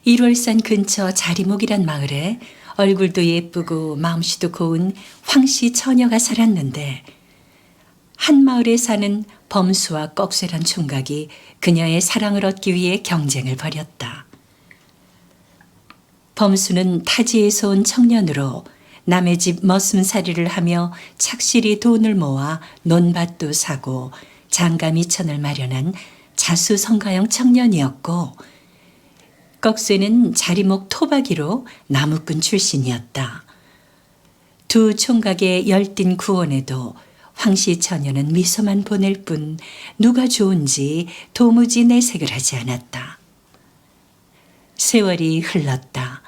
일월산 근처 자리목이란 마을에 얼굴도 예쁘고 마음씨도 고운 황씨 처녀가 살았는데, 한 마을에 사는 범수와 꺽쇠란 총각이 그녀의 사랑을 얻기 위해 경쟁을 벌였다. 범수는 타지에서 온 청년으로 남의 집 머슴살이를 하며 착실히 돈을 모아 논밭도 사고 장가미천을 마련한 자수성가형 청년이었고, 꺽쇠는 자리목 토박이로 나무꾼 출신이었다. 두 총각의 열띤 구원에도 황씨 처녀는 미소만 보낼 뿐 누가 좋은지 도무지 내색을 하지 않았다. 세월이 흘렀다.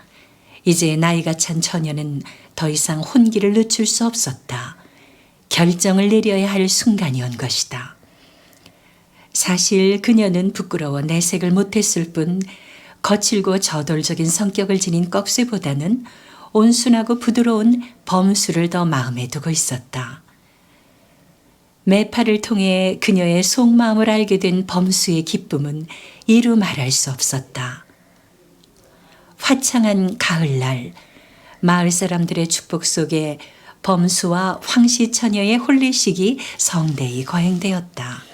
이제 나이가 찬 처녀는 더 이상 혼기를 늦출 수 없었다. 결정을 내려야 할 순간이 온 것이다. 사실 그녀는 부끄러워 내색을 못했을 뿐 거칠고 저돌적인 성격을 지닌 꺽쇠보다는 온순하고 부드러운 범수를 더 마음에 두고 있었다. 매파를 통해 그녀의 속마음을 알게 된 범수의 기쁨은 이루 말할 수 없었다. 화창한 가을날, 마을 사람들의 축복 속에 범수와 황씨 처녀의 혼례식이 성대히 거행되었다.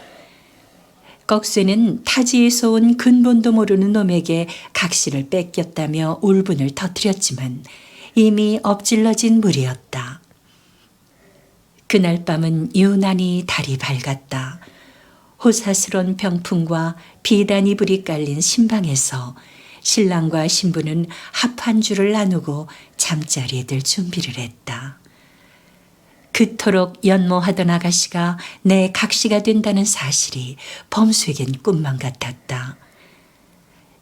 꺽쇠는 타지에서 온 근본도 모르는 놈에게 각시를 뺏겼다며 울분을 터뜨렸지만 이미 엎질러진 물이었다. 그날 밤은 유난히 달이 밝았다. 호사스러운 병풍과 비단 이불이 깔린 신방에서 신랑과 신부는 합 한 줄을 나누고 잠자리에 들 준비를 했다. 그토록 연모하던 아가씨가 내 각시가 된다는 사실이 범수에겐 꿈만 같았다.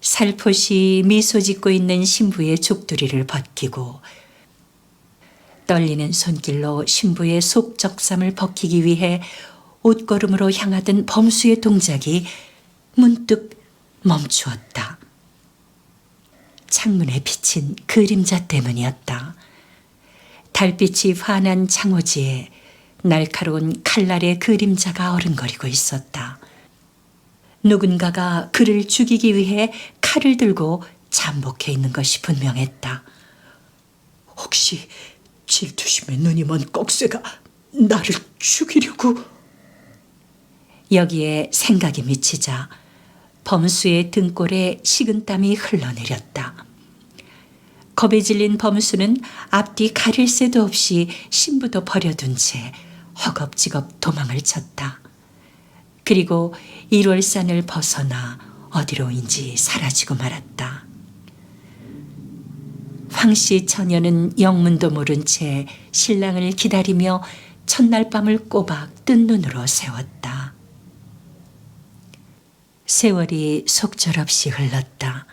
살포시 미소 짓고 있는 신부의 족두리를 벗기고 떨리는 손길로 신부의 속적삼을 벗기기 위해 옷걸음으로 향하던 범수의 동작이 문득 멈추었다. 창문에 비친 그림자 때문이었다. 달빛이 환한 장호지에 날카로운 칼날의 그림자가 어른거리고 있었다. 누군가가 그를 죽이기 위해 칼을 들고 잠복해 있는 것이 분명했다. 혹시 질투심에 눈이 먼 꺽쇠가 나를 죽이려고? 여기에 생각이 미치자 범수의 등골에 식은땀이 흘러내렸다. 겁에 질린 범수는 앞뒤 가릴 새도 없이 신부도 버려둔 채 허겁지겁 도망을 쳤다. 그리고 일월산을 벗어나 어디로인지 사라지고 말았다. 황씨 처녀는 영문도 모른 채 신랑을 기다리며 첫날 밤을 꼬박 뜬 눈으로 세웠다. 세월이 속절없이 흘렀다.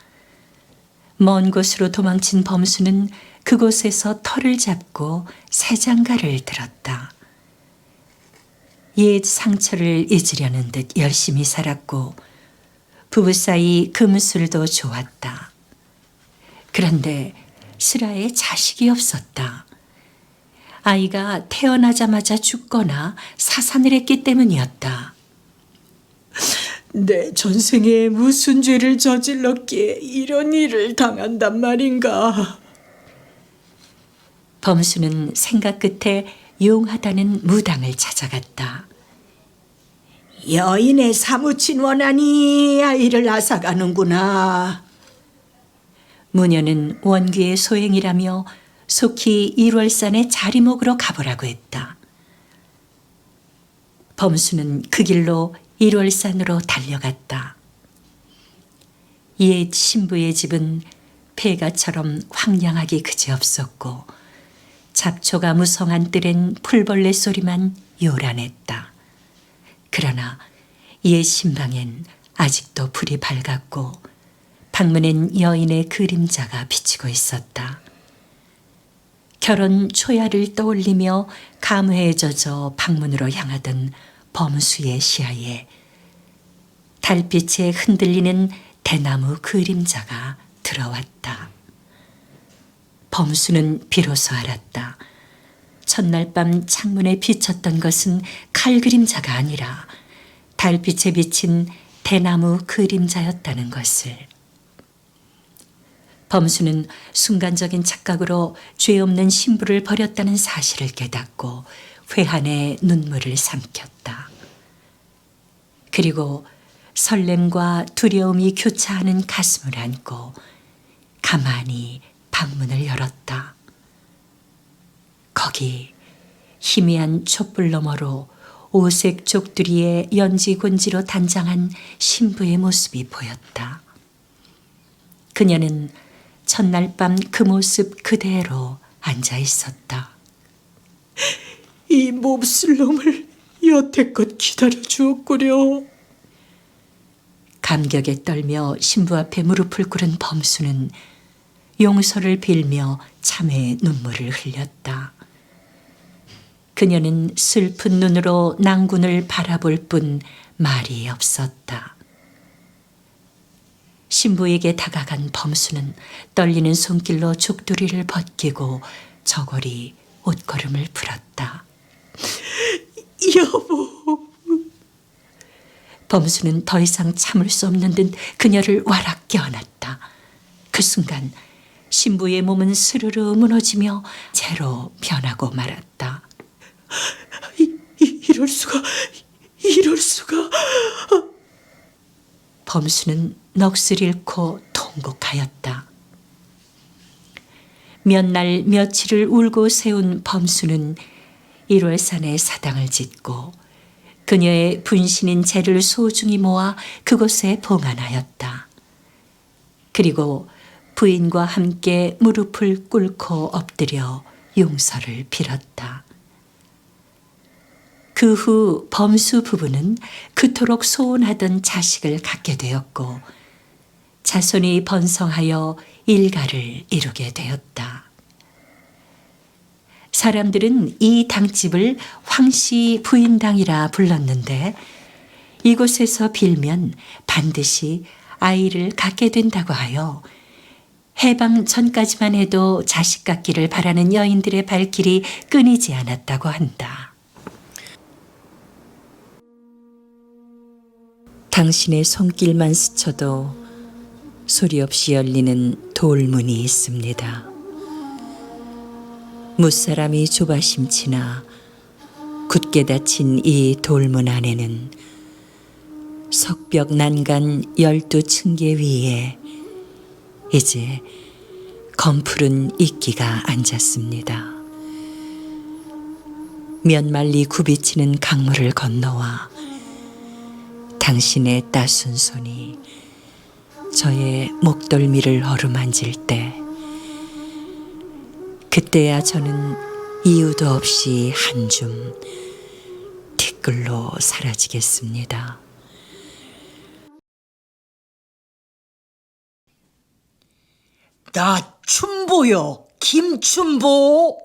먼 곳으로 도망친 범수는 그곳에서 터를 잡고 새장가를 들었다. 옛 상처를 잊으려는 듯 열심히 살았고 부부 사이 금술도 좋았다. 그런데 슬아에 자식이 없었다. 아이가 태어나자마자 죽거나 사산을 했기 때문이었다. 내 전생에 무슨 죄를 저질렀기에 이런 일을 당한단 말인가? 범수는 생각 끝에 용하다는 무당을 찾아갔다. 여인의 사무친 원한이 아이를 앗아가는구나. 무녀는 원귀의 소행이라며 속히 일월산의 자리목으로 가보라고 했다. 범수는 그 길로 일월산으로 달려갔다. 옛 신부의 집은 폐가처럼 황량하기 그지없었고 잡초가 무성한 뜰엔 풀벌레 소리만 요란했다. 그러나 옛 신방엔 아직도 불이 밝았고 방문엔 여인의 그림자가 비치고 있었다. 결혼 초야를 떠올리며 감회에 젖어 방문으로 향하던 범수의 시야에 달빛에 흔들리는 대나무 그림자가 들어왔다. 범수는 비로소 알았다. 첫날 밤 창문에 비쳤던 것은 칼 그림자가 아니라 달빛에 비친 대나무 그림자였다는 것을. 범수는 순간적인 착각으로 죄 없는 신부를 버렸다는 사실을 깨닫고 회한의 눈물을 삼켰다. 그리고 설렘과 두려움이 교차하는 가슴을 안고 가만히 방문을 열었다. 거기 희미한 촛불 너머로 오색 족두리에 연지곤지로 단장한 신부의 모습이 보였다. 그녀는 첫날 밤 그 모습 그대로 앉아 있었다. 이 몹쓸 놈을 여태껏 기다려 주었구려. 감격에 떨며 신부 앞에 무릎을 꿇은 범수는 용서를 빌며 참회의 눈물을 흘렸다. 그녀는 슬픈 눈으로 낭군을 바라볼 뿐 말이 없었다. 신부에게 다가간 범수는 떨리는 손길로 족두리를 벗기고 저고리 옷걸음을 풀었다. 여보. 범수는 더 이상 참을 수 없는 듯 그녀를 와락 껴안았다. 그 순간 신부의 몸은 스르르 무너지며 재로 변하고 말았다. 이럴 수가. 범수는 넋을 잃고 통곡하였다. 몇 날 며칠을 울고 세운 범수는 1월산에 사당을 짓고 그녀의 분신인 재를 소중히 모아 그곳에 봉안하였다. 그리고 부인과 함께 무릎을 꿇고 엎드려 용서를 빌었다. 그 후 범수 부부는 그토록 소원하던 자식을 갖게 되었고 자손이 번성하여 일가를 이루게 되었다. 사람들은 이 당집을 황씨 부인당이라 불렀는데 이곳에서 빌면 반드시 아이를 갖게 된다고 하여 해방 전까지만 해도 자식 갖기를 바라는 여인들의 발길이 끊이지 않았다고 한다. 당신의 손길만 스쳐도 소리 없이 열리는 돌문이 있습니다. 무사람이 조바심치나 굳게 닫힌 이 돌문 안에는 석벽 난간 12층계 위에 이제 검푸른 이끼가 앉았습니다. 몇 말리 굽이치는 강물을 건너와 당신의 따순 손이 저의 목덜미를 어루만질 때 그때야 저는 이유도 없이 한줌 티끌로 사라지겠습니다. 나 춘보요, 김춘보.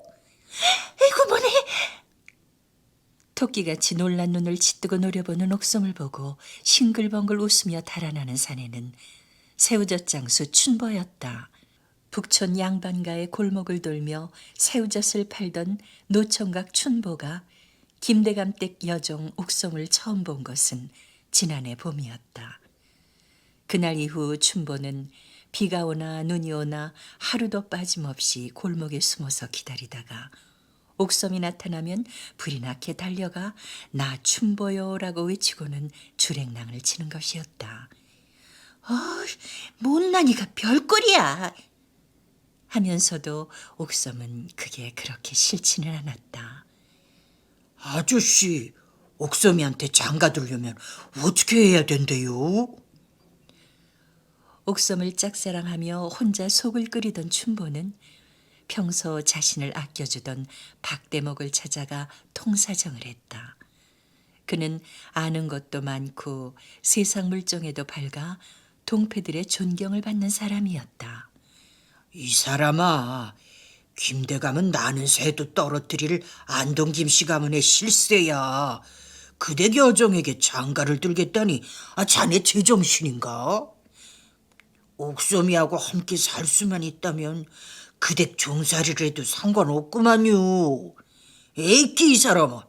에이구 뭐네. 토끼같이 놀란 눈을 짓뜨고 노려보는 옥성을 보고 싱글벙글 웃으며 달아나는 사내는 새우젓장수 춘보였다. 북촌 양반가의 골목을 돌며 새우젓을 팔던 노총각 춘보가 김대감댁 여종 옥성을 처음 본 것은 지난해 봄이었다. 그날 이후 춘보는 비가 오나 눈이 오나 하루도 빠짐없이 골목에 숨어서 기다리다가 옥성이 나타나면 불이 나게 달려가 나 춘보요라고 외치고는 주랭랑을 치는 것이었다. 못난이가 별꼴이야. 하면서도 옥섬은 그게 그렇게 싫지는 않았다. 아저씨, 옥섬이한테 장가들려면 어떻게 해야 된대요? 옥섬을 짝사랑하며 혼자 속을 끓이던 춘보는 평소 자신을 아껴주던 박대목을 찾아가 통사정을 했다. 그는 아는 것도 많고 세상 물정에도 밝아 동패들의 존경을 받는 사람이었다. 이 사람아, 김대감은 나는 새도 떨어뜨릴 안동 김씨 가문의 실세야. 그댁 여정에게 장가를 들겠다니 자네 제정신인가? 옥섬이하고 함께 살 수만 있다면 그댁 종살이를 해도 상관없구만요. 에이끼 이 사람아,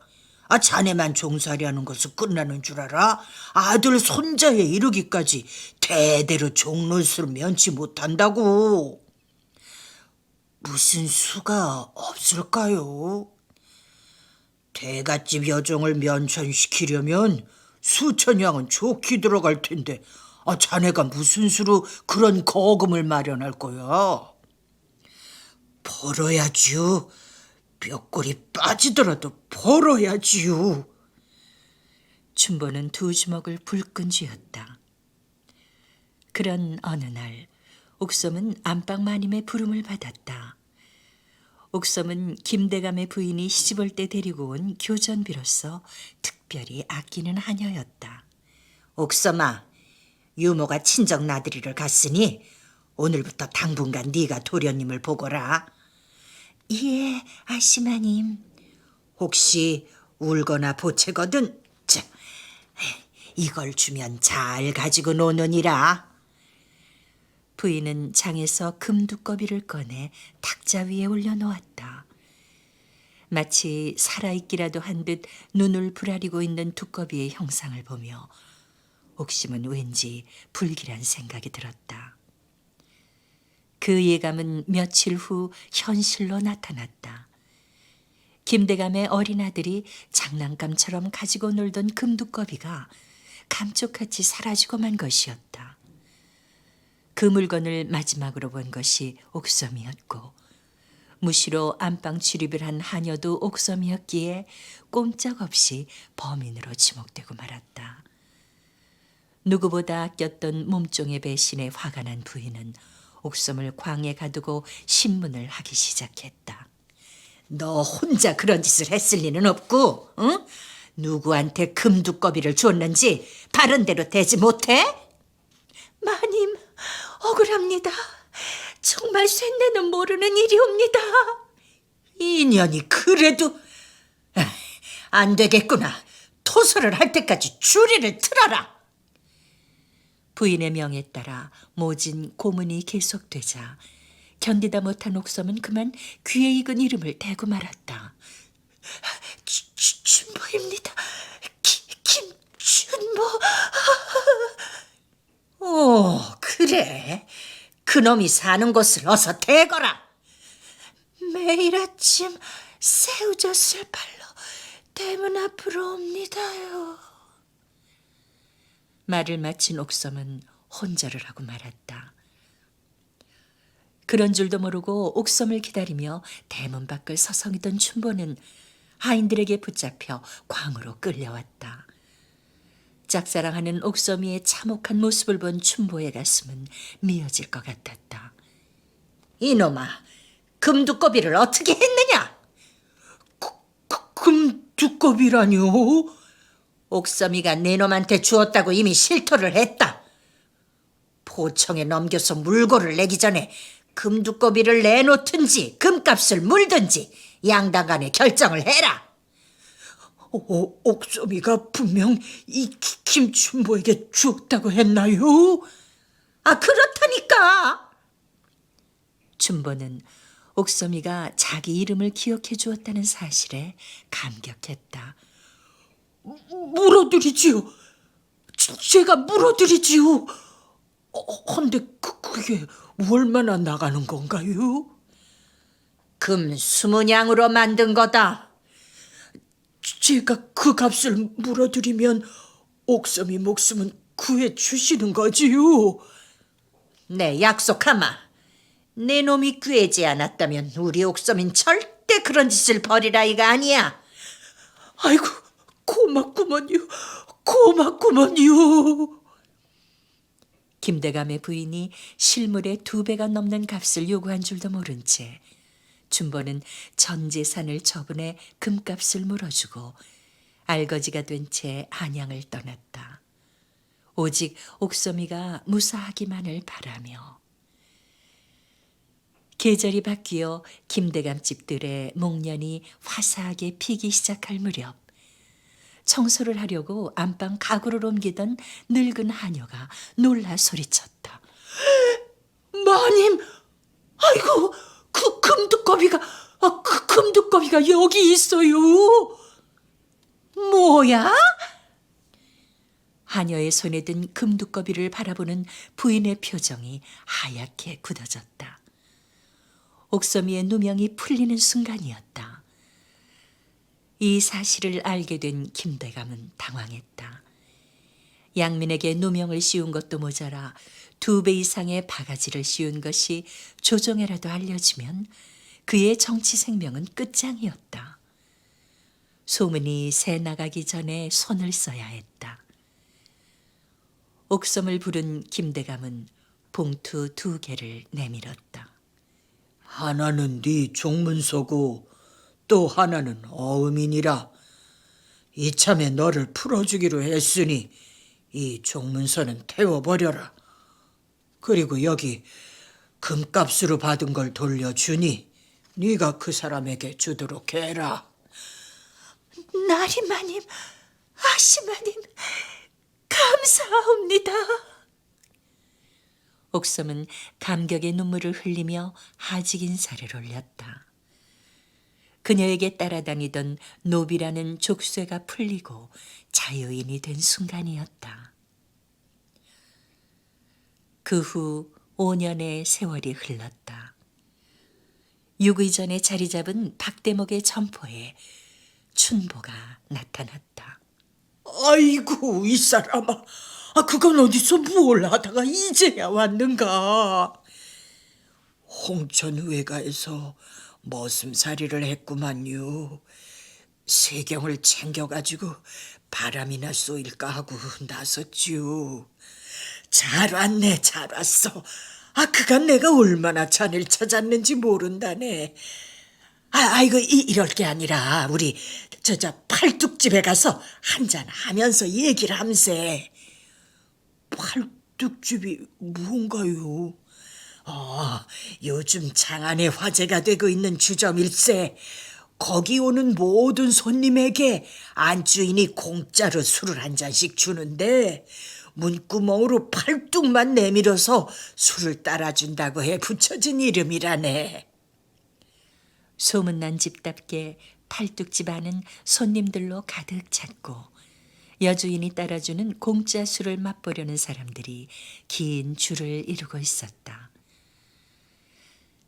자네만 종살이하는 것은 끝나는 줄 알아? 아들 손자에 이르기까지 대대로 종로수를 면치 못한다고. 무슨 수가 없을까요? 대갓집 여종을 면천시키려면 수천냥은 좋게 들어갈 텐데 자네가 무슨 수로 그런 거금을 마련할 거야? 벌어야지요. 뼈골이 빠지더라도 벌어야지요. 춘보는 두 주먹을 불끈 쥐었다. 그런 어느 날 옥섬은 안방 마님의 부름을 받았다. 옥섬은 김대감의 부인이 시집올 때 데리고 온 교전비로서 특별히 아끼는 하녀였다. 옥섬아, 유모가 친정 나들이를 갔으니 오늘부터 당분간 네가 도련님을 보거라. 예, 아시마님. 혹시 울거나 보채거든 이걸 주면 잘 가지고 노느니라. 부인은 장에서 금두꺼비를 꺼내 탁자 위에 올려놓았다. 마치 살아있기라도 한 듯 눈을 부라리고 있는 두꺼비의 형상을 보며 옥심은 왠지 불길한 생각이 들었다. 그 예감은 며칠 후 현실로 나타났다. 김대감의 어린 아들이 장난감처럼 가지고 놀던 금두꺼비가 감쪽같이 사라지고 만 것이었다. 그 물건을 마지막으로 본 것이 옥섬이었고 무시로 안방 출입을 한 하녀도 옥섬이었기에 꼼짝없이 범인으로 지목되고 말았다. 누구보다 아꼈던 몸종의 배신에 화가 난 부인은 옥섬을 광에 가두고 신문을 하기 시작했다. 너 혼자 그런 짓을 했을 리는 없고, 응? 누구한테 금두꺼비를 줬는지 바른대로 대지 못해? 마님, 억울합니다. 정말 쇳내는 모르는 일이옵니다. 인연이 그래도 안 되겠구나. 토설을 할 때까지 주리를 틀어라. 부인의 명에 따라 모진 고문이 계속되자 견디다 못한 옥섬은 그만 귀에 익은 이름을 대고 말았다. 춘보입니다. 김춘보. 오, 그래. 그놈이 사는 곳을 어서 대거라. 매일 아침 새우젓을 팔러 대문 앞으로 옵니다요. 말을 마친 옥섬은 혼절을 하고 말았다. 그런 줄도 모르고 옥섬을 기다리며 대문 밖을 서성이던 춘보는 하인들에게 붙잡혀 광으로 끌려왔다. 짝사랑하는 옥섬이의 참혹한 모습을 본 춘보의 가슴은 미어질 것 같았다. 이놈아, 금두꺼비를 어떻게 했느냐? 금두꺼비라뇨? 옥섬이가 내 놈한테 주었다고 이미 실토를 했다. 포청에 넘겨서 물고를 내기 전에 금두꺼비를 내놓든지 금값을 물든지 양당간에 결정을 해라. 옥섬이가 분명 이 김춘보에게 주었다고 했나요? 그렇다니까. 춘보는 옥섬이가 자기 이름을 기억해 주었다는 사실에 감격했다. 물어드리지요. 제가 물어드리지요. 헌데 그게 얼마나 나가는 건가요? 금 20냥으로 만든 거다. 제가 그 값을 물어드리면 옥섬이 목숨은 구해 주시는 거지요. 내 약속하마. 내 놈이 꾀지 않았다면 우리 옥섬인 절대 그런 짓을 벌일 아이가 아니야. 아이고, 고맙구먼요. 고맙구먼요. 김대감의 부인이 실물의 2배가 넘는 값을 요구한 줄도 모른 채 춘보는 전 재산을 처분해 금값을 물어주고 알거지가 된 채 한양을 떠났다. 오직 옥섬이가 무사하기만을 바라며. 계절이 바뀌어 김대감 집들의 목련이 화사하게 피기 시작할 무렵 청소를 하려고 안방 가구를 옮기던 늙은 하녀가 놀라 소리쳤다. 마님, 아이고, 그 금두꺼비가 여기 있어요. 뭐야? 하녀의 손에 든 금두꺼비를 바라보는 부인의 표정이 하얗게 굳어졌다. 옥섬이의 누명이 풀리는 순간이었다. 이 사실을 알게 된 김대감은 당황했다. 양민에게 누명을 씌운 것도 모자라 2배 이상의 바가지를 씌운 것이 조정에라도 알려지면 그의 정치 생명은 끝장이었다. 소문이 새 나가기 전에 손을 써야 했다. 옥섬을 부른 김대감은 봉투 2개를 내밀었다. 하나는 네 종문서고 또 하나는 어음이니라. 이참에 너를 풀어주기로 했으니 이 종문서는 태워버려라. 그리고 여기 금값으로 받은 걸 돌려주니 네가 그 사람에게 주도록 해라. 나리마님, 아시마님, 감사합니다. 옥섬은 감격의 눈물을 흘리며 하직 인사를 올렸다. 그녀에게 따라다니던 노비라는 족쇄가 풀리고 자유인이 된 순간이었다. 그 후 5년의 세월이 흘렀다. 유의전에 자리 잡은 박대목의 점포에 춘보가 나타났다. 아이고 이 사람아, 그건 어디서 뭘 하다가 이제야 왔는가. 홍천의회가에서 머슴살이를 했구만요. 세경을 챙겨가지고 바람이나 쏘일까 하고 나섰지요. 잘 왔네, 잘 왔어. 그간 내가 얼마나 잔을 찾았는지 모른다네. 이거 이럴 게 아니라 우리 저 팔뚝집에 가서 한잔 하면서 얘기를 함세. 팔뚝집이 무언가요? 요즘 장안에 화제가 되고 있는 주점일세. 거기 오는 모든 손님에게 안주인이 공짜로 술을 한 잔씩 주는데 문구멍으로 팔뚝만 내밀어서 술을 따라준다고 해 붙여진 이름이라네. 소문난 집답게 팔뚝집 안은 손님들로 가득 찼고 여주인이 따라주는 공짜 술을 맛보려는 사람들이 긴 줄을 이루고 있었다.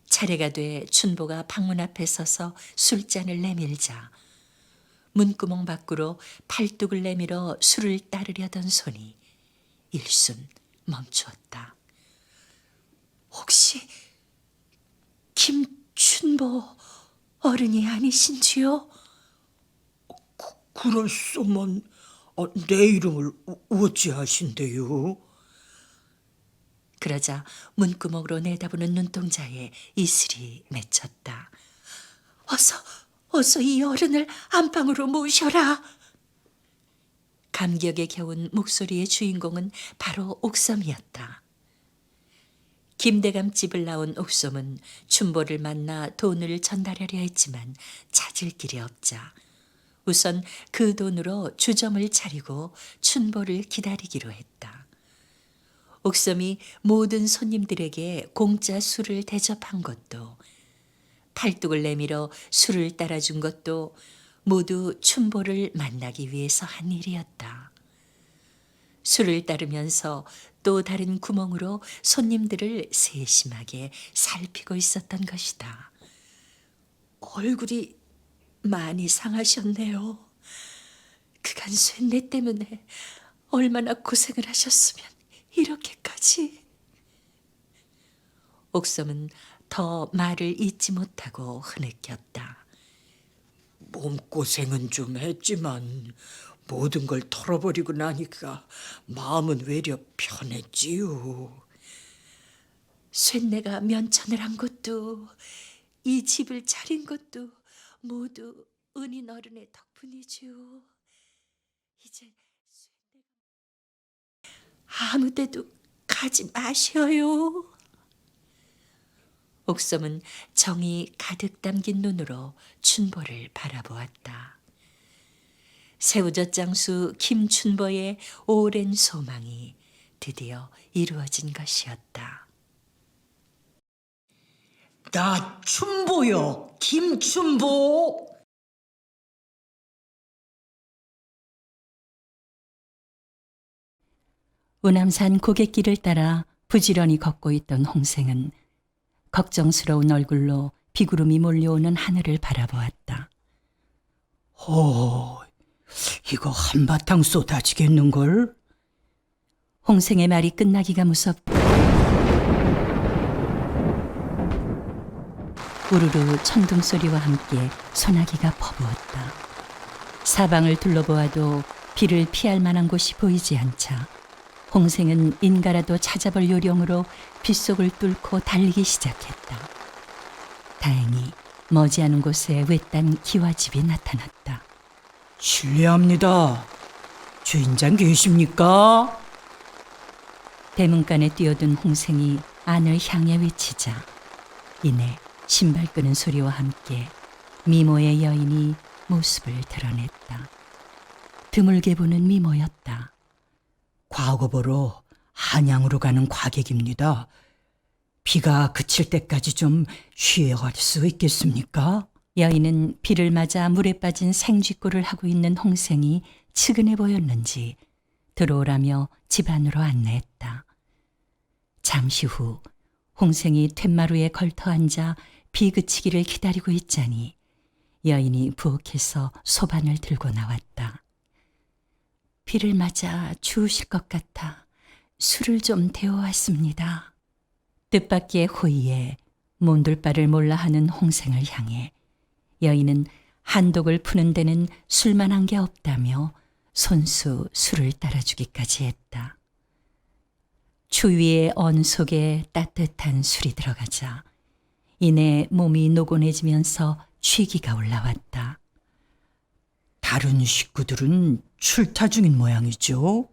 차례가 돼 춘보가 방문 앞에 서서 술잔을 내밀자 문구멍 밖으로 팔뚝을 내밀어 술을 따르려던 손이 일순 멈추었다. 혹시 김춘보 어른이 아니신지요? 그럴소면 내 이름을 어찌하신대요? 그러자 문구멍으로 내다보는 눈동자에 이슬이 맺혔다. 어서 이 어른을 안방으로 모셔라. 감격에 겨운 목소리의 주인공은 바로 옥섬이었다. 김대감 집을 나온 옥섬은 춘보를 만나 돈을 전달하려 했지만 찾을 길이 없자 우선 그 돈으로 주점을 차리고 춘보를 기다리기로 했다. 옥섬이 모든 손님들에게 공짜 술을 대접한 것도 팔뚝을 내밀어 술을 따라준 것도 모두 춘보를 만나기 위해서 한 일이었다. 술을 따르면서 또 다른 구멍으로 손님들을 세심하게 살피고 있었던 것이다. 얼굴이 많이 상하셨네요. 그간 쇳내 때문에 얼마나 고생을 하셨으면 이렇게까지. 옥섬은 더 말을 잇지 못하고 흐느꼈다. 몸고생은 좀 했지만 모든 걸 털어버리고 나니까 마음은 외려 편했지요. 쇳내가 면천을 한 것도 이 집을 차린 것도 모두 은인 어른의 덕분이지요. 이제 아무 데도 가지 마셔요. 옥섬은 정이 가득 담긴 눈으로 춘보를 바라보았다. 새우젓 장수 김춘보의 오랜 소망이 드디어 이루어진 것이었다. 나 춘보요, 김춘보. 우남산 고갯길을 따라 부지런히 걷고 있던 홍생은 걱정스러운 얼굴로 비구름이 몰려오는 하늘을 바라보았다. 이거 한바탕 쏟아지겠는걸? 홍생의 말이 끝나기가 무섭고 우르르 천둥 소리와 함께 소나기가 퍼부었다. 사방을 둘러보아도 비를 피할 만한 곳이 보이지 않자 홍생은 인가라도 찾아볼 요령으로 빗속을 뚫고 달리기 시작했다. 다행히 머지않은 곳에 외딴 기와집이 나타났다. 실례합니다. 주인장 계십니까? 대문간에 뛰어든 홍생이 안을 향해 외치자 이내 신발 끄는 소리와 함께 미모의 여인이 모습을 드러냈다. 드물게 보는 미모였다. 과거 보러 한양으로 가는 과객입니다. 비가 그칠 때까지 좀 쉬어갈 수 있겠습니까? 여인은 비를 맞아 물에 빠진 생쥐꼴을 하고 있는 홍생이 측은해 보였는지 들어오라며 집 안으로 안내했다. 잠시 후 홍생이 툇마루에 걸터 앉아 비 그치기를 기다리고 있자니 여인이 부엌에서 소반을 들고 나왔다. 비를 맞아 추우실 것 같아 술을 좀 데워왔습니다. 뜻밖의 호의에 몬들 바를 몰라 하는 홍생을 향해 여인은 한독을 푸는 데는 술만한 게 없다며 손수 술을 따라주기까지 했다. 추위의 언 속에 따뜻한 술이 들어가자 이내 몸이 노곤해지면서 취기가 올라왔다. 다른 식구들은 출타 중인 모양이죠?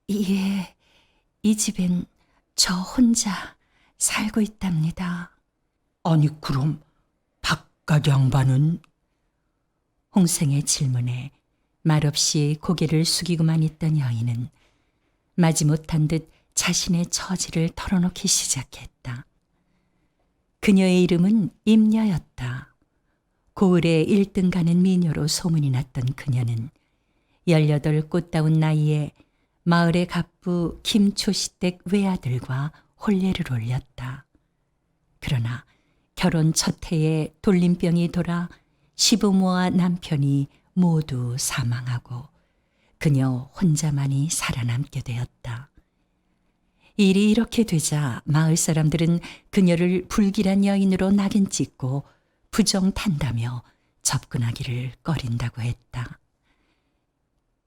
예, 이 집엔 저 혼자 살고 있답니다. 아니 그럼 바깥 양반은? 홍생의 질문에 말없이 고개를 숙이고만 있던 여인은 마지못한 듯 자신의 처지를 털어놓기 시작했다. 그녀의 이름은 임녀였다. 고을에 1등 가는 미녀로 소문이 났던 그녀는 18 꽃다운 나이에 마을의 갑부 김초시댁 외아들과 혼례를 올렸다. 그러나 결혼 첫 해에 돌림병이 돌아 시부모와 남편이 모두 사망하고 그녀 혼자만이 살아남게 되었다. 일이 이렇게 되자 마을 사람들은 그녀를 불길한 여인으로 낙인 찍고 부정탄다며 접근하기를 꺼린다고 했다.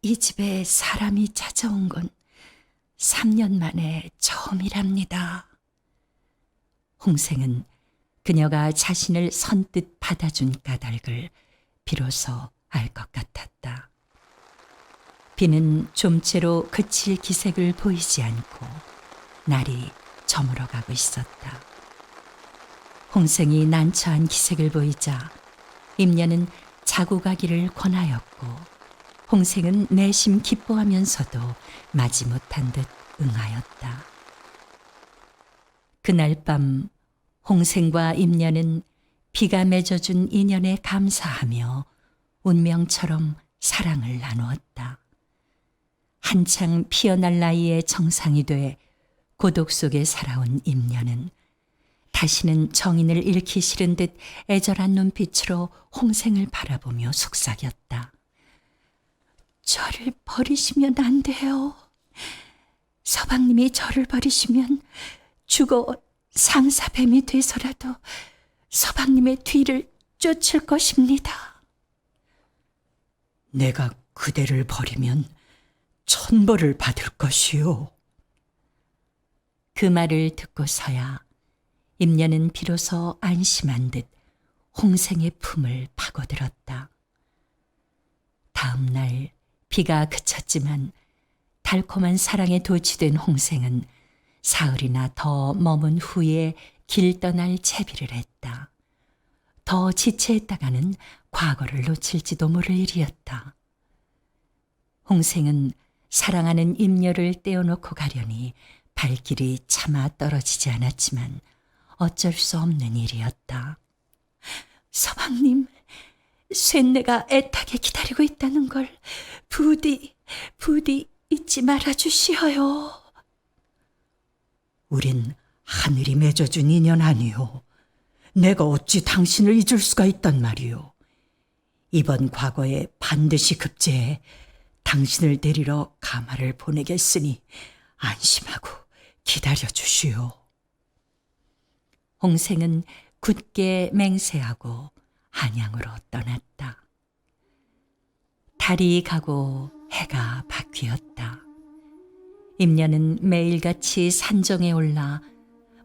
이 집에 사람이 찾아온 건 3년 만에 처음이랍니다. 홍생은 그녀가 자신을 선뜻 받아준 까닭을 비로소 알 것 같았다. 비는 좀채로 그칠 기색을 보이지 않고 날이 저물어가고 있었다. 홍생이 난처한 기색을 보이자 임녀는 자고 가기를 권하였고 홍생은 내심 기뻐하면서도 마지못한 듯 응하였다. 그날 밤 홍생과 임녀는 비가 맺어준 인연에 감사하며 운명처럼 사랑을 나누었다. 한창 피어날 나이에 정상이 돼 고독 속에 살아온 임녀는 다시는 정인을 잃기 싫은 듯 애절한 눈빛으로 홍생을 바라보며 속삭였다. 저를 버리시면 안 돼요. 서방님이 저를 버리시면 죽어 상사뱀이 돼서라도 서방님의 뒤를 쫓을 것입니다. 내가 그대를 버리면 천벌을 받을 것이요. 그 말을 듣고서야 임녀는 비로소 안심한 듯 홍생의 품을 파고들었다. 다음 날 비가 그쳤지만 달콤한 사랑에 도취된 홍생은 사흘이나 더 머문 후에 길 떠날 채비를 했다. 더 지체했다가는 과거를 놓칠지도 모를 일이었다. 홍생은 사랑하는 임녀를 떼어놓고 가려니 발길이 차마 떨어지지 않았지만 어쩔 수 없는 일이었다. 서방님, 쇳내가 애타게 기다리고 있다는 걸 부디 잊지 말아주시어요. 우린 하늘이 맺어준 인연 아니요. 내가 어찌 당신을 잊을 수가 있단 말이오. 이번 과거에 반드시 급제해 당신을 데리러 가마를 보내겠으니 안심하고 기다려 주시오. 홍생은 굳게 맹세하고 한양으로 떠났다. 달이 가고 해가 바뀌었다. 임녀는 매일같이 산정에 올라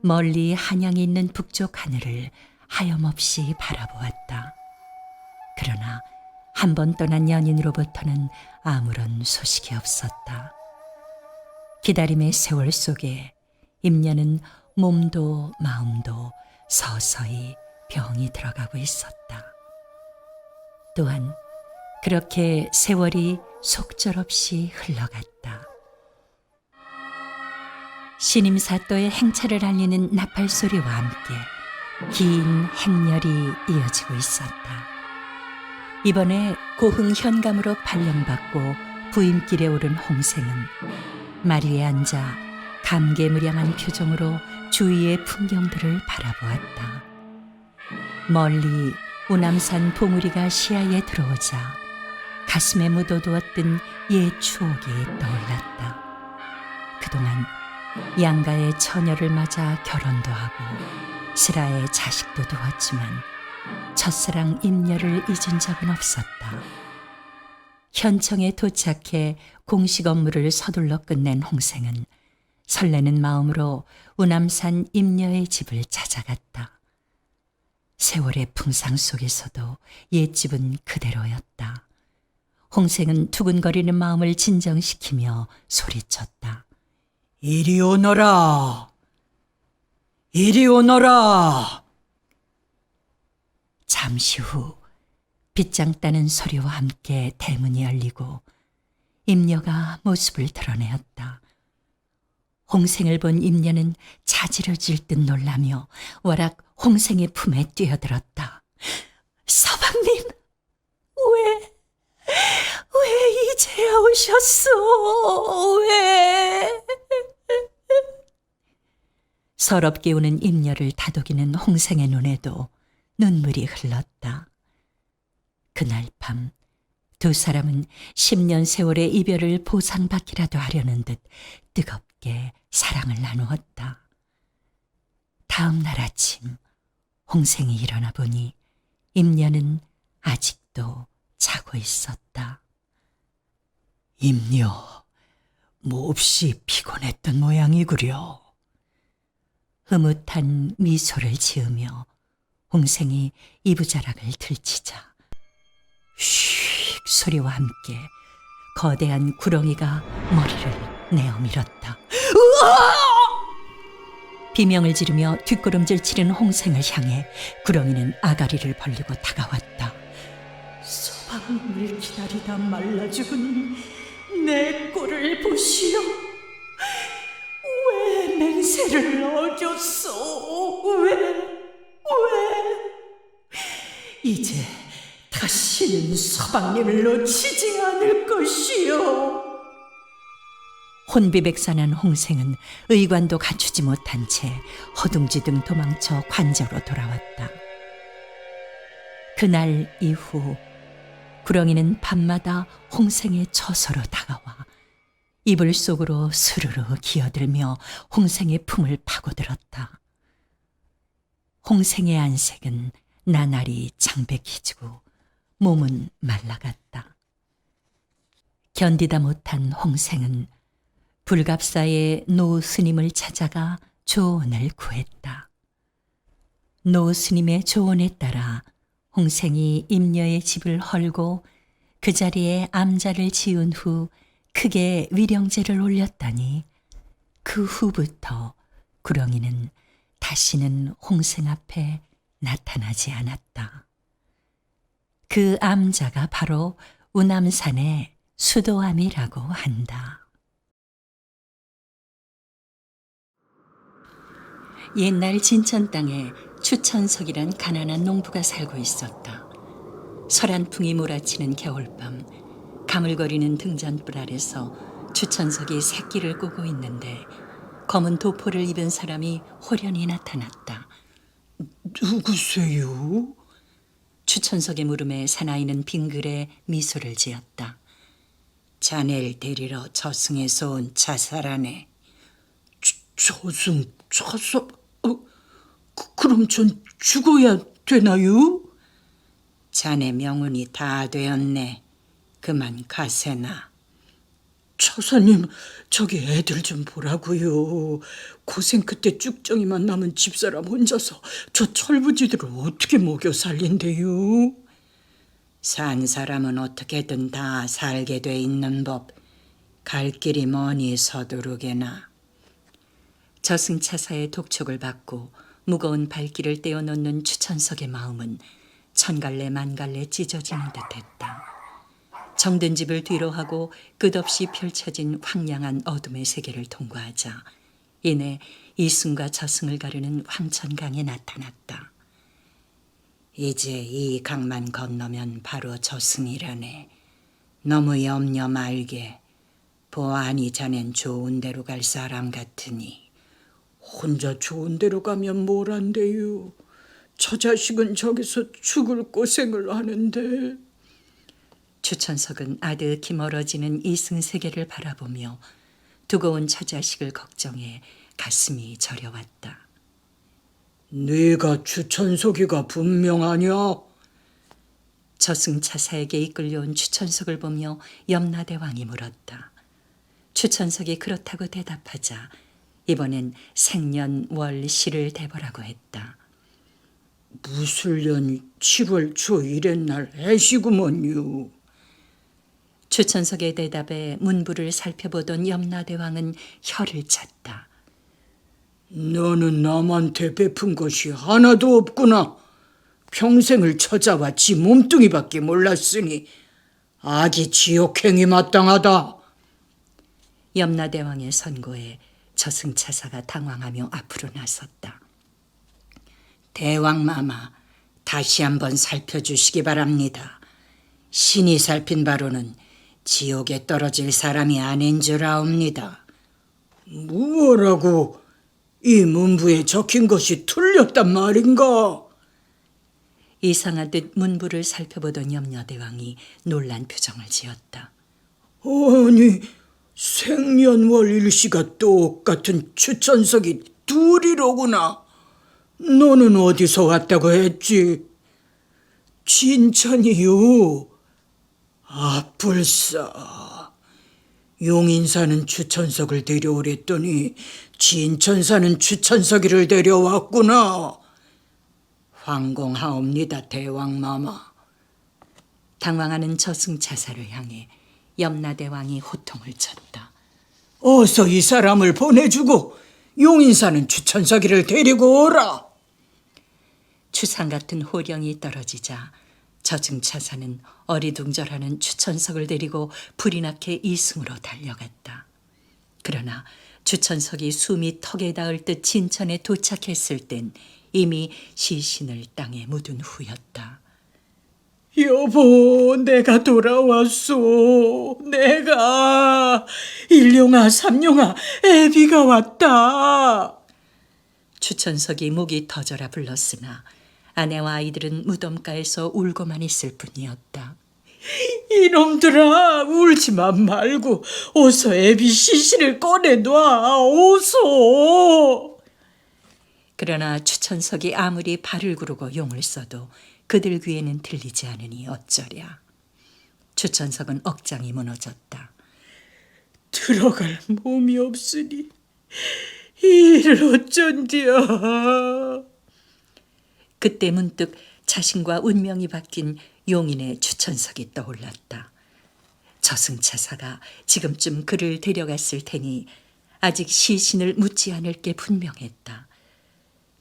멀리 한양이 있는 북쪽 하늘을 하염없이 바라보았다. 그러나 한 번 떠난 연인으로부터는 아무런 소식이 없었다. 기다림의 세월 속에 임녀는 몸도 마음도 서서히 병이 들어가고 있었다. 또한 그렇게 세월이 속절없이 흘러갔다. 신임사또의 행차를 알리는 나팔 소리와 함께 긴 행렬이 이어지고 있었다. 이번에 고흥 현감으로 발령받고 부임길에 오른 홍생은 마리에 앉아 감개무량한 표정으로 주위의 풍경들을 바라보았다. 멀리 우남산 봉우리가 시야에 들어오자 가슴에 묻어두었던 옛 추억이 떠올랐다. 그동안 양가의 처녀를 맞아 결혼도 하고 슬아의 자식도 두었지만 첫사랑 임녀를 잊은 적은 없었다. 현청에 도착해 공식 업무를 서둘러 끝낸 홍생은 설레는 마음으로 우남산 임녀의 집을 찾아갔다. 세월의 풍상 속에서도 옛집은 그대로였다. 홍생은 두근거리는 마음을 진정시키며 소리쳤다. 이리 오너라. 이리 오너라. 잠시 후 빗장 따는 소리와 함께 대문이 열리고 임녀가 모습을 드러내었다. 홍생을 본 임녀는 자지러질 듯 놀라며 와락 홍생의 품에 뛰어들었다. 서방님, 왜 이제야 오셨소? 왜? 서럽게 우는 임녀를 다독이는 홍생의 눈에도 눈물이 흘렀다. 그날 밤 두 사람은 10년 세월의 이별을 보상받기라도 하려는 듯 뜨겁게 사랑을 나누었다. 다음 날 아침 홍생이 일어나 보니 임녀는 아직도 자고 있었다. 임녀, 몹시 피곤했던 모양이구려. 흐뭇한 미소를 지으며 홍생이 이부자락을 들치자 슉 소리와 함께 거대한 구렁이가 머리를 내어밀었다. 으아! 비명을 지르며 뒷걸음질 치는 홍생을 향해 구렁이는 아가리를 벌리고 다가왔다. 서방님을 기다리다 말라 죽은 내 꼴을 보시오. 왜 맹세를 어겼소? 왜? 이제 다시는 서방님을 놓치지 않을 것이오. 혼비백산한 홍생은 의관도 갖추지 못한 채 허둥지둥 도망쳐 관저로 돌아왔다. 그날 이후 구렁이는 밤마다 홍생의 처소로 다가와 이불 속으로 스르르 기어들며 홍생의 품을 파고들었다. 홍생의 안색은 나날이 창백해지고 몸은 말라갔다. 견디다 못한 홍생은 불갑사의 노 스님을 찾아가 조언을 구했다. 노 스님의 조언에 따라 홍생이 임녀의 집을 헐고 그 자리에 암자를 지은 후 크게 위령제를 올렸다니 그 후부터 구렁이는 다시는 홍생 앞에 나타나지 않았다. 그 암자가 바로 우남산의 수도암이라고 한다. 옛날 진천 땅에 추천석이란 가난한 농부가 살고 있었다. 설한풍이 몰아치는 겨울밤, 가물거리는 등잔불 아래서 추천석이 새끼를 꾸고 있는데 검은 도포를 입은 사람이 호련히 나타났다. 누구세요? 추천석의 물음에 사나이는 빙글에 미소를 지었다. 자네를 데리러 저승에서 온 자살하네. 저승 자살? 그럼 전 죽어야 되나요? 자네 명운이 다 되었네. 그만 가세나. 처사님, 저기 애들 좀 보라고요. 고생 끝에 쭉정이만 남은 집사람 혼자서 저 철부지들을 어떻게 먹여 살린대요? 산 사람은 어떻게든 다 살게 돼 있는 법. 갈 길이 머니 서두르게나. 저승차사의 독촉을 받고 무거운 발길을 떼어놓는 추천석의 마음은 천갈래 만갈래 찢어지는 듯했다. 정든 집을 뒤로하고 끝없이 펼쳐진 황량한 어둠의 세계를 통과하자 이내 이승과 저승을 가르는 황천강에 나타났다. 이제 이 강만 건너면 바로 저승이라네. 너무 염려 말게. 보아하니 자넨 좋은 데로 갈 사람 같으니. 혼자 좋은 데로 가면 뭘 한대요? 저 자식은 저기서 죽을 고생을 하는데. 추천석은 아득히 멀어지는 이승 세계를 바라보며 두고온 처자식을 걱정해 가슴이 저려왔다. 네가 추천석이가 분명하냐? 저승차사에게 이끌려온 추천석을 보며 염라대왕이 물었다. 추천석이 그렇다고 대답하자 이번엔 생년월시를 대보라고 했다. 무술년 7월 초 1의 날 해시구먼요. 추천석의 대답에 문부를 살펴보던 염라대왕은 혀를 찼다. 너는 남한테 베푼 것이 하나도 없구나. 평생을 처자와 지 몸뚱이밖에 몰랐으니 악이 지옥행이 마땅하다. 염라대왕의 선고에 저승차사가 당황하며 앞으로 나섰다. 대왕마마, 다시 한번 살펴주시기 바랍니다. 신이 살핀 바로는 지옥에 떨어질 사람이 아닌 줄 아옵니다. 뭐라고? 이 문부에 적힌 것이 틀렸단 말인가? 이상하듯 문부를 살펴보던 염려대왕이 놀란 표정을 지었다. 아니, 생년월 일시가 똑같은 추천석이 둘이로구나. 너는 어디서 왔다고 했지? 진천이요. 불싸. 용인 사는 추천석을 데려오랬더니 진천 사는 추천석이를 데려왔구나. 황공하옵니다, 대왕마마. 당황하는 저승차사를 향해 염라대왕이 호통을 쳤다. 어서 이 사람을 보내주고 용인 사는 추천석이를 데리고 오라. 추상 같은 호령이 떨어지자 저승차사는 어리둥절하는 추천석을 데리고 불이 나게 이승으로 달려갔다. 그러나 추천석이 숨이 턱에 닿을 듯 진천에 도착했을 땐 이미 시신을 땅에 묻은 후였다. 여보, 내가 돌아왔소. 내가. 일용아, 삼용아, 애비가 왔다. 추천석이 목이 터져라 불렀으나 아내와 아이들은 무덤가에서 울고만 있을 뿐이었다. 이놈들아, 울지만 말고 어서 애비 시신을 꺼내놔. 어서. 그러나 추천석이 아무리 발을 구르고 용을 써도 그들 귀에는 들리지 않으니 어쩌랴. 추천석은 억장이 무너졌다. 들어갈 몸이 없으니 이 일을 어쩐디야. 그때 문득 자신과 운명이 바뀐 용인의 추천석이 떠올랐다. 저승차사가 지금쯤 그를 데려갔을 테니 아직 시신을 묻지 않을 게 분명했다.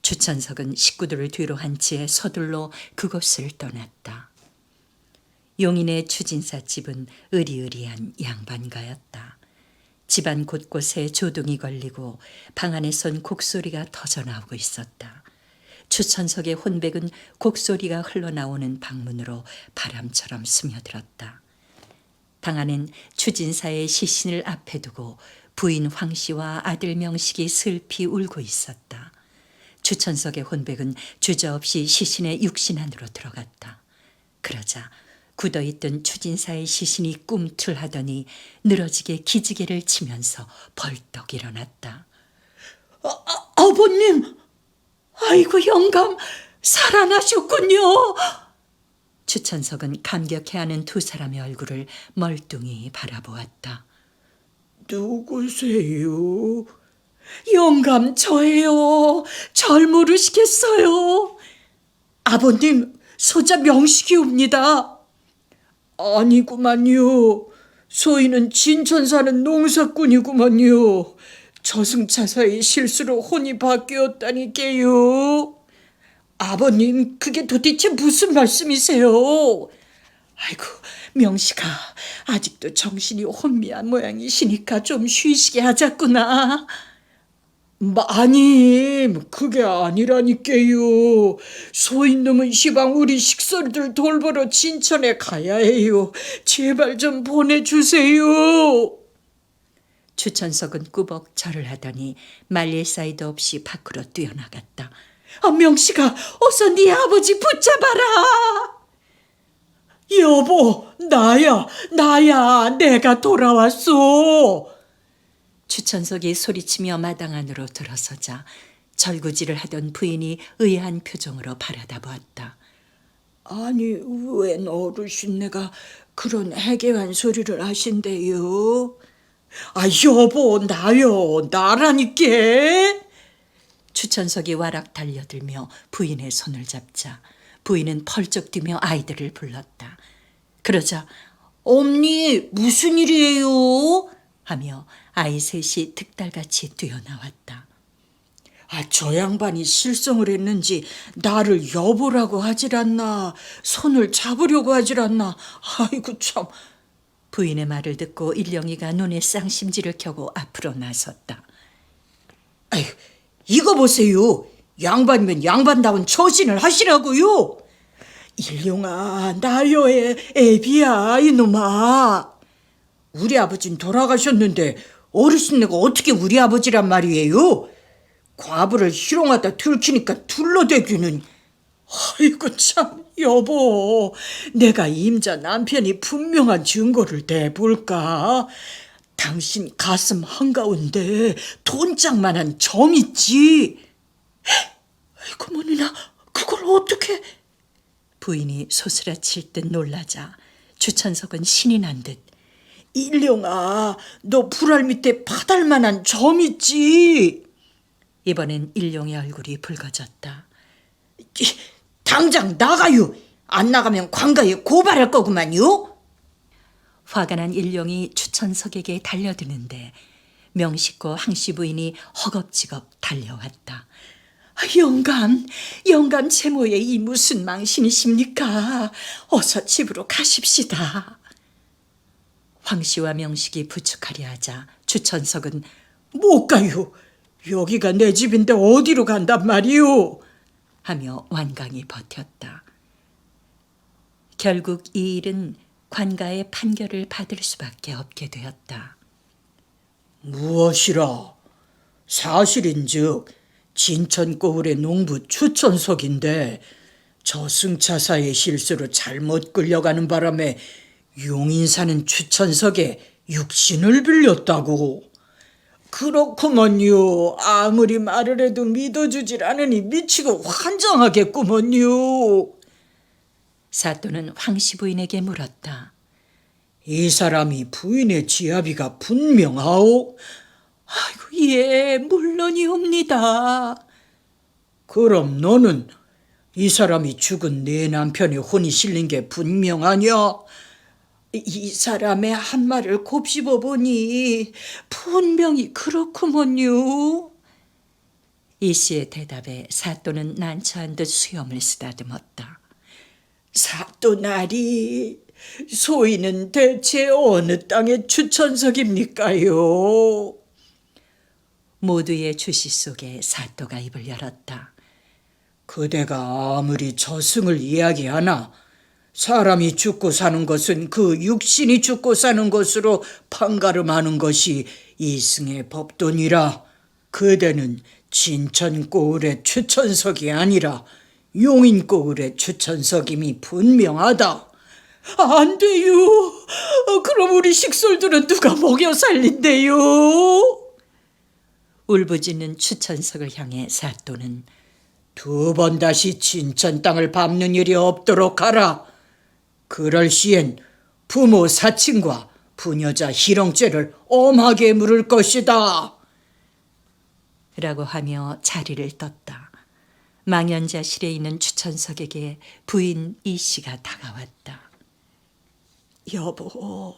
추천석은 식구들을 뒤로 한 채 서둘러 그곳을 떠났다. 용인의 추진사 집은 으리으리한 양반가였다. 집안 곳곳에 조둥이 걸리고 방 안에선 곡소리가 터져나오고 있었다. 추천석의 혼백은 곡소리가 흘러나오는 방문으로 바람처럼 스며들었다. 방 안엔 추진사의 시신을 앞에 두고 부인 황씨와 아들 명식이 슬피 울고 있었다. 주천석의 혼백은 주저없이 시신의 육신 안으로 들어갔다. 그러자 굳어있던 추진사의 시신이 꿈틀하더니 늘어지게 기지개를 치면서 벌떡 일어났다. 아버님! 아이고, 영감, 살아나셨군요. 주천석은 감격해하는 두 사람의 얼굴을 멀뚱히 바라보았다. 누구세요? 영감, 저예요. 절 모르시겠어요? 아버님, 소자 명식이옵니다. 아니구만요. 소인은 진천 사는 농사꾼이구만요. 저승차사의 실수로 혼이 바뀌었다니까요. 아버님, 그게 도대체 무슨 말씀이세요? 아이고, 명식아, 아직도 정신이 혼미한 모양이시니까 좀 쉬시게 하자꾸나. 마님, 그게 아니라니까요. 소인놈은 시방 우리 식솔들 돌보러 진천에 가야 해요. 제발 좀 보내주세요. 주천석은 꾸벅 절을 하더니 말릴 사이도 없이 밖으로 뛰어나갔다. 명식아, 어서 네 아버지 붙잡아라. 여보, 나야, 내가 돌아왔어. 주천석이 소리치며 마당 안으로 들어서자 절구질을 하던 부인이 의아한 표정으로 바라다 보았다. 아니, 웬 어르신네가 그런 해괴한 소리를 하신대요? 여보, 나라니까. 주천석이 와락 달려들며 부인의 손을 잡자 부인은 펄쩍 뛰며 아이들을 불렀다. 그러자 엄니, 무슨 일이에요? 하며 아이 셋이 득달같이 뛰어나왔다. 저 양반이 실성을 했는지 나를 여보라고 하질 않나, 손을 잡으려고 하질 않나. 아이고 참. 부인의 말을 듣고 일령이가 눈에 쌍심지를 켜고 앞으로 나섰다. 아이고, 이거 보세요. 양반이면 양반다운 처신을 하시라고요. 일용아, 나요의 애비야, 이놈아. 우리 아버진 돌아가셨는데 어르신네가 어떻게 우리 아버지란 말이에요? 과부를 희롱하다 들키니까 둘러대기는. 아이고 참, 여보, 내가 임자 남편이 분명한 증거를 대볼까? 당신 가슴 한가운데 돈짝만한 점 있지? 아이고 머니나, 그걸 어떻게? 부인이 소스라칠 듯 놀라자 주천석은 신이 난 듯 일령아, 너 불알 밑에 바달만한 점 있지? 이번엔 일용의 얼굴이 붉어졌다. 당장 나가요. 안 나가면 관가에 고발할 거구만요. 화가 난 일용이 주천석에게 달려드는데 명식고 항씨 부인이 허겁지겁 달려왔다. 영감 채모에 이 무슨 망신이십니까? 어서 집으로 가십시다. 황씨와 명식이 부축하려 하자 주천석은 못 가요. 여기가 내 집인데 어디로 간단 말이오? 하며 완강히 버텼다. 결국 이 일은 관가의 판결을 받을 수밖에 없게 되었다. 무엇이라? 사실인즉 진천 고을의 농부 추천석인데 저승차사의 실수로 잘못 끌려가는 바람에 용인 사는 추천석에 육신을 빌렸다고. 그렇구먼요. 아무리 말을 해도 믿어주질 않으니 미치고 환장하겠구먼요. 사또는 황씨 부인에게 물었다. 이 사람이 부인의 지아비가 분명하오? 아이고, 예, 물론이옵니다. 그럼 너는 이 사람이 죽은 내 남편의 혼이 실린 게 분명하냐? 이 사람의 한 말을 곱씹어 보니 분명히 그렇구먼요. 이 씨의 대답에 사또는 난처한 듯 수염을 쓰다듬었다. 사또나리, 소인은 대체 어느 땅의 추천석입니까요? 모두의 주시 속에 사또가 입을 열었다. 그대가 아무리 저승을 이야기하나 사람이 죽고 사는 것은 그 육신이 죽고 사는 것으로 판가름하는 것이 이승의 법도니라. 그대는 진천 고을의 추천석이 아니라 용인 고을의 추천석임이 분명하다. 안 돼요. 그럼 우리 식솔들은 누가 먹여 살린대요? 울부짖는 추천석을 향해 사또는 2번 다시 진천 땅을 밟는 일이 없도록 하라. 그럴 시엔 부모 사친과 부녀자 희롱죄를 엄하게 물을 것이다. 라고 하며 자리를 떴다. 망연자실에 있는 추천석에게 부인 이씨가 다가왔다. 여보,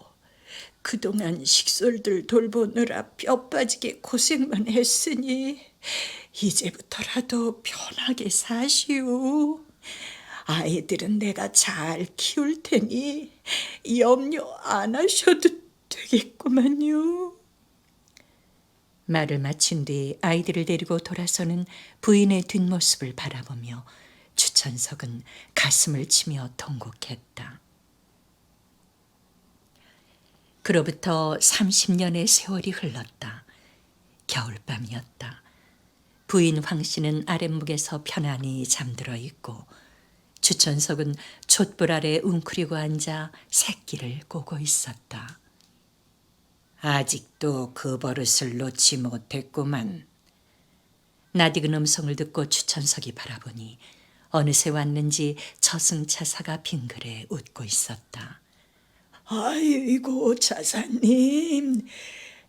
그동안 식솔들 돌보느라 뼈 빠지게 고생만 했으니 이제부터라도 편하게 사시오. 아이들은 내가 잘 키울 테니 염려 안 하셔도 되겠구만요. 말을 마친 뒤 아이들을 데리고 돌아서는 부인의 뒷모습을 바라보며 추천석은 가슴을 치며 통곡했다. 그로부터 30년의 세월이 흘렀다. 겨울밤이었다. 부인 황 씨는 아랫목에서 편안히 잠들어 있고 추천석은 촛불 아래 웅크리고 앉아 새끼를 꼬고 있었다. 아직도 그 버릇을 놓지 못했구만. 낯익은 음성을 듣고 추천석이 바라보니 어느새 왔는지 저승차사가 빙그레 웃고 있었다. 아이고 차사님,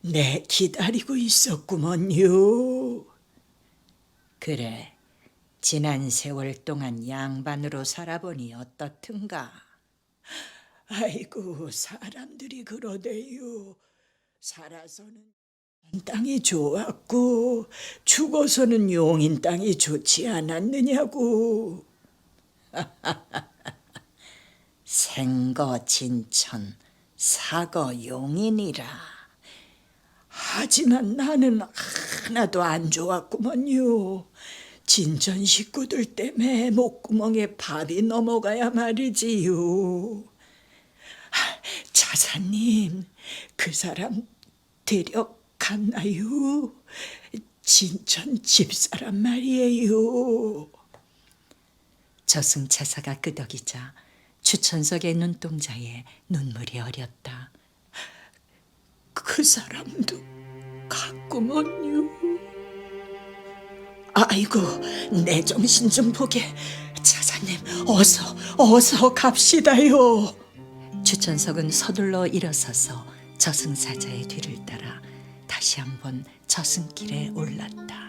내 기다리고 있었구먼요. 그래, 지난 세월 동안 양반으로 살아보니 어떻든가? 아이고 사람들이 그러대요. 살아서는 땅이 좋았고 죽어서는 용인 땅이 좋지 않았느냐고. 생거 진천, 사거 용인이라. 하지만 나는 하나도 안 좋았구먼요. 진천 식구들 때문에 목구멍에 밥이 넘어가야 말이지요. 차사님, 그 사람 데려갔나요? 진천 집사람 말이에요. 저승차사가 끄덕이자 추천석의 눈동자에 눈물이 어렸다. 그 사람도 갔구먼요. 아이고, 내 정신 좀 보게. 차사님, 어서 갑시다요. 추천석은 서둘러 일어서서 저승사자의 뒤를 따라 다시 한번 저승길에 올랐다.